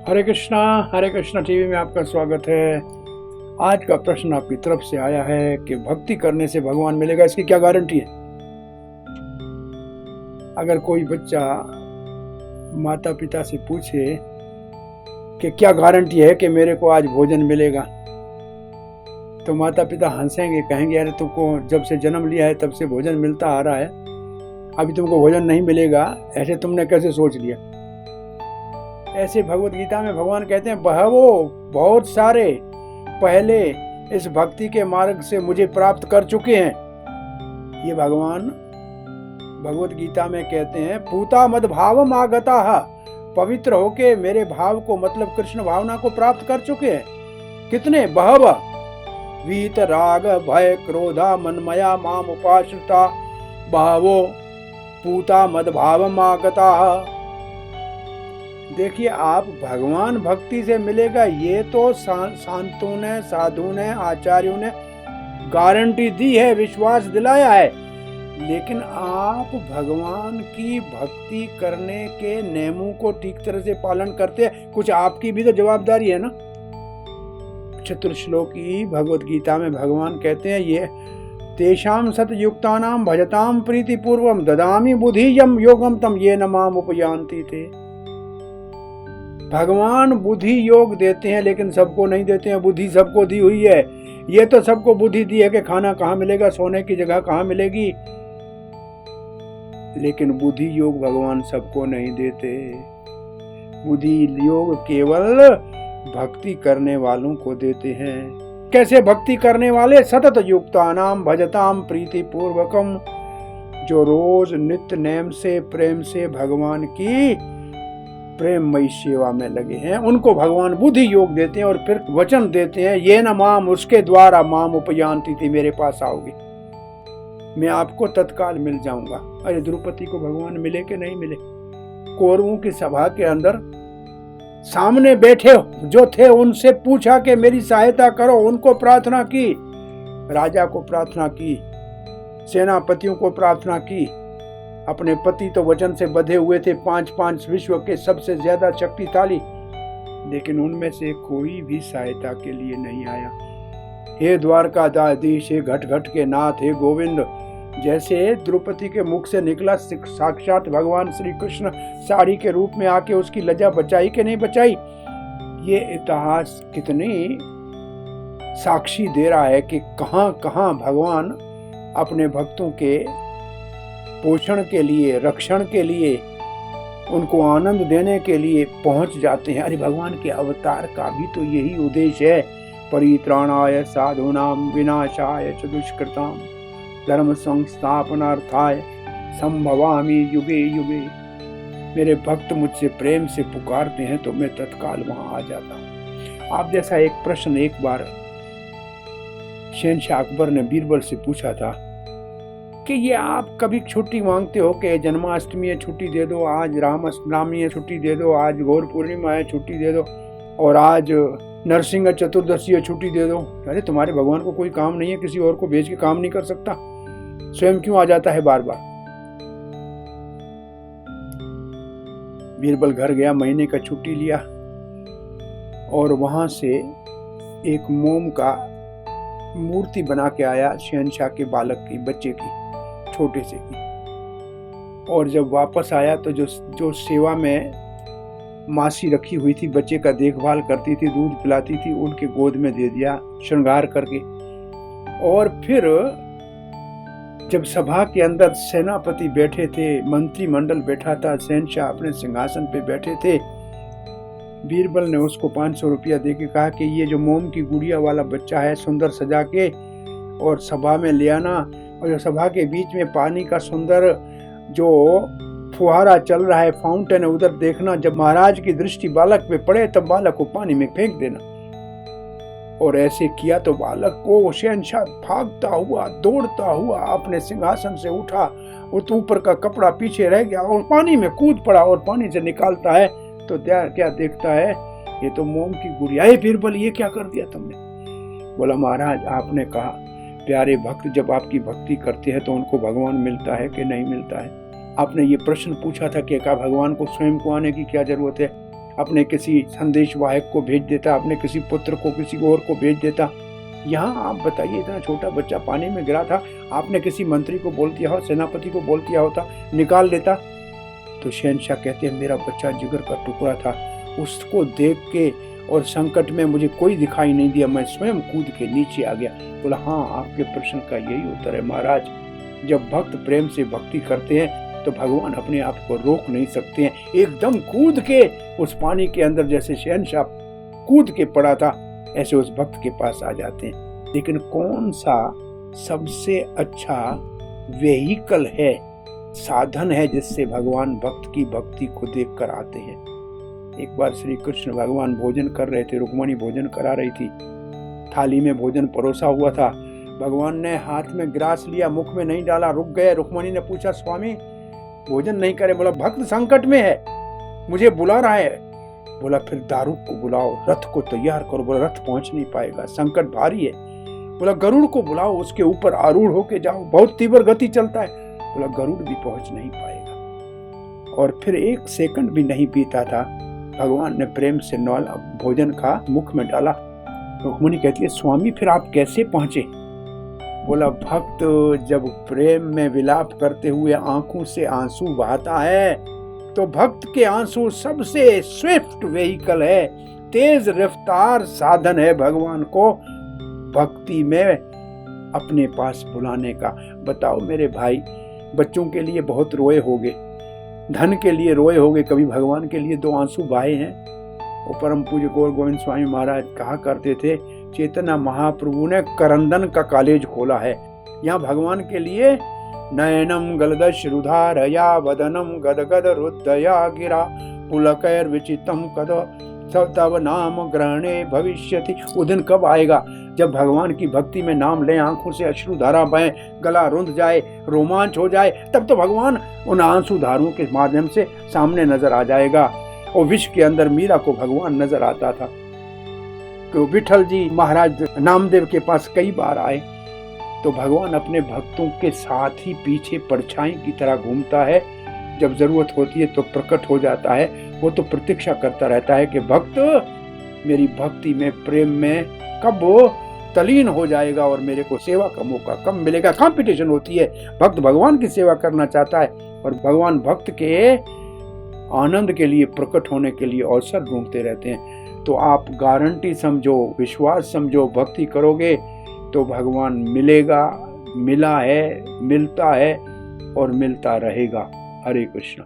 हरे Krishna TV में आपका स्वागत है। आज का प्रश्न आपकी तरफ से आया है कि भक्ति करने से भगवान मिलेगा, इसकी क्या गारंटी है। अगर कोई बच्चा माता पिता से पूछे कि क्या गारंटी है कि मेरे को आज भोजन मिलेगा, तो माता पिता हंसेंगे, कहेंगे अरे तुमको जब से जन्म लिया है तब से भोजन मिलता आ रहा है, अभी तुमको भोजन नहीं मिलेगा, ऐसे तुमने कैसे सोच लिया। ऐसे भगवत गीता में भगवान कहते हैं बहवो बहुत सारे पहले इस भक्ति के मार्ग से मुझे प्राप्त कर चुके हैं। ये भगवान भगवत गीता में कहते हैं पूता मद भावम आगता, पवित्र होके मेरे भाव को मतलब कृष्ण भावना को प्राप्त कर चुके हैं। कितने? बहव वीत राग भय क्रोधा मनमया माम उपाश्रिता बहवो पूता मद भावम आगता। देखिए, आप भगवान भक्ति से मिलेगा ये तो संतों ने, साधुओं ने, आचार्यों ने गारंटी दी है, विश्वास दिलाया है, लेकिन आप भगवान की भक्ति करने के नियमों को ठीक तरह से पालन करते हैं, कुछ आपकी भी तो जवाबदारी है ना। चतुर्श्लोकी भगवत गीता में भगवान कहते हैं ये तेषाम सतयुक्तानाम भजताम प्रीति पूर्वम ददामी बुद्धियम योगम तम ये न माम उपयान्ति थे। भगवान बुद्धि योग देते हैं लेकिन सबको नहीं देते हैं। बुद्धि सबको दी हुई है, ये तो सबको बुद्धि दी है कि खाना कहाँ मिलेगा, सोने की जगह कहाँ मिलेगी, लेकिन बुद्धि योग भगवान सबको नहीं देते। बुद्धि योग केवल भक्ति करने वालों को देते हैं। कैसे भक्ति करने वाले? सतत युक्तानाम भजताम प्रीति पूर्वकम, जो रोज नित्य नेम से प्रेम से भगवान की प्रेममयी सेवा में लगे हैं, उनको भगवान बुद्धि योग देते हैं और फिर वचन देते हैं ये न माम, उसके द्वारा माम उपयान्ति थी, मेरे पास आओगे मैं आपको तत्काल मिल जाऊंगा। अरे द्रौपदी को भगवान मिले कि नहीं मिले? कौरवों की सभा के अंदर सामने बैठे जो थे उनसे पूछा कि मेरी सहायता करो, उनको प्रार्थना की, राजा को प्रार्थना की, सेनापतियों को प्रार्थना की। अपने पति तो वचन से बंधे हुए थे, 5 विश्व के सबसे ज्यादा शक्तिशाली, लेकिन उनमें से कोई भी सहायता के लिए नहीं आया। हे द्वारकाधीश, हे घट घट के नाथ, हे गोविंद, जैसे द्रौपदी के मुख से निकला साक्षात भगवान श्री कृष्ण साड़ी के रूप में आके उसकी लज्जा बचाई कि नहीं बचाई। ये इतिहास कितनी साक्षी दे रहा है कि कहां कहां भगवान अपने भक्तों के पोषण के लिए, रक्षण के लिए, उनको आनंद देने के लिए पहुंच जाते हैं। अरे भगवान के अवतार का भी तो यही उद्देश्य है, परित्राणाय साधूनां विनाशाय च दुष्कृतां धर्म संस्थापनार्थाय संभवामि युगे युगे। मेरे भक्त मुझसे प्रेम से पुकारते हैं तो मैं तत्काल वहां आ जाता हूं। आप जैसा एक प्रश्न एक बार शहंशाह अकबर ने बीरबल से पूछा था कि ये आप कभी छुट्टी मांगते हो कि जन्माष्टमी है छुट्टी दे दो, आज रामनवमी है छुट्टी दे दो, आज गौर पूर्णिमा है छुट्टी दे दो, और आज नरसिंह चतुर्दशी है छुट्टी दे दो। अरे तुम्हारे भगवान को कोई काम नहीं है, किसी और को भेज के काम नहीं कर सकता, स्वयं क्यों आ जाता है बार बार? बीरबल घर गया, महीने का छुट्टी लिया और वहां से एक मोम का मूर्ति बना के आया शहंशाह के बालक की, बच्चे की, छोटे से की। और जब वापस आया तो जो सेवा में मासी रखी हुई थी, बच्चे का देखभाल करती थी, दूध पिलाती थी, उनके गोद में दे दिया श्रृंगार करके। और फिर जब सभा के अंदर सेनापति बैठे थे, मंत्रिमंडल बैठा था, शहंशाह अपने सिंहासन पे बैठे थे, बीरबल ने उसको 500 रुपया दे के कहा कि ये जो मोम की गुड़िया वाला बच्चा है सुंदर सजा के और सभा में ले आना, और जो सभा के बीच में पानी का सुंदर जो फुहारा चल रहा है, फाउंटेन है, उधर देखना, जब महाराज की दृष्टि बालक पे पड़े तब बालक को पानी में फेंक देना। और ऐसे किया तो बालक को शहंशाह भागता हुआ, दौड़ता हुआ अपने सिंहासन से उठा, और ऊपर का कपड़ा पीछे रह गया और पानी में कूद पड़ा, और पानी से निकालता है तो क्या देखता है, ये तो मोम की गुड़िया है। बीरबल, ये क्या कर दिया तुमने? बोला महाराज, आपने कहा प्यारे भक्त जब आपकी भक्ति करते हैं तो उनको भगवान मिलता है कि नहीं मिलता है। आपने ये प्रश्न पूछा था कि क्या भगवान को स्वयं को आने की क्या जरूरत है? अपने किसी संदेश वाहक को भेज देता, अपने किसी पुत्र को किसी और को भेज देता। यहाँ आप बताइए, इतना छोटा बच्चा पानी में गिरा था, आपने किसी मंत्री को बोल दिया हो, सेनापति को बोल दिया होता, निकाल लेता। तो शहंशाह कहते हैं मेरा बच्चा जिगर का टुकड़ा था, उसको देख के और संकट में मुझे कोई दिखाई नहीं दिया, मैं स्वयं कूद के नीचे आ गया। बोला हाँ, आपके प्रश्न का यही उत्तर है महाराज। जब भक्त प्रेम से भक्ति करते हैं तो भगवान अपने आप को रोक नहीं सकते हैं, एकदम कूद के उस पानी के अंदर, जैसे शहंशाह कूद के पड़ा था, ऐसे उस भक्त के पास आ जाते हैं। लेकिन कौन सा सबसे अच्छा वेहिकल है, साधन है, जिससे भगवान भक्त की भक्ति को देख कर आते हैं? एक बार श्री कृष्ण भगवान भोजन कर रहे थे, रुक्मणी भोजन करा रही थी, थाली में भोजन परोसा हुआ था। भगवान ने हाथ में ग्रास लिया, मुख में नहीं डाला, रुक गए। रुक्मणी ने पूछा स्वामी भोजन नहीं करे? बोला भक्त संकट में है, मुझे बुला रहा है। बोला फिर दारूक को बुलाओ, रथ को तैयार करो। बोला रथ पहुंच नहीं पाएगा, संकट भारी है। बोला गरुड़ को बुलाओ, उसके ऊपर आरूढ़ होके जाओ, बहुत तीव्र गति चलता है। बोला गरुड़ भी पहुंच नहीं पाएगा। और फिर 1 सेकंड भी नहीं बीता था, भगवान ने प्रेम से नौला भोजन का मुख में डाला। रुक्मणी कहती है स्वामी फिर आप कैसे पहुंचे? बोला भक्त जब प्रेम में विलाप करते हुए आंखों से आंसू बहाता है तो भक्त के आंसू सबसे स्विफ्ट व्हीकल है, तेज रफ्तार साधन है भगवान को भक्ति में अपने पास बुलाने का। बताओ मेरे भाई, बच्चों के लिए बहुत रोए होगे, धन के लिए रोए होगे, कभी भगवान के लिए 2 आंसू बहाए हैं? वो परम पूज्य गौर गोविंद स्वामी महाराज कहा करते थे, चेतना महाप्रभु ने करंदन का कॉलेज खोला है। यहाँ भगवान के लिए नयनम गलदश रुधारया वदनम गदगद रुद्धया गिरा पुलकैर विचितम कद तव नाम ग्रहणे भविष्यति। वो दिन कब आएगा जब भगवान की भक्ति में नाम लें, आंखों से अश्रुधारा बहे, गला रुंध जाए, रोमांच हो जाए, तब तो भगवान उन आंसू धारों के माध्यम से सामने नजर आ जाएगा। और विश्व के अंदर मीरा को भगवान नजर आता था। तो विठल जी महाराज नामदेव के पास कई बार आए तो भगवान अपने भक्तों के साथ ही पीछे परछाई की तरह घूमता है, जब जरूरत होती है तो प्रकट हो जाता है। वो तो प्रतीक्षा करता रहता है कि भक्त मेरी भक्ति में प्रेम में कब वो तलीन हो जाएगा और मेरे को सेवा का मौका कब मिलेगा। कंपटीशन होती है, भक्त भगवान की सेवा करना चाहता है और भगवान भक्त के आनंद के लिए, प्रकट होने के लिए अवसर ढूंढते रहते हैं। तो आप गारंटी समझो, विश्वास समझो, भक्ति करोगे तो भगवान मिलेगा, मिला है, मिलता है और मिलता रहेगा। हरे कृष्ण।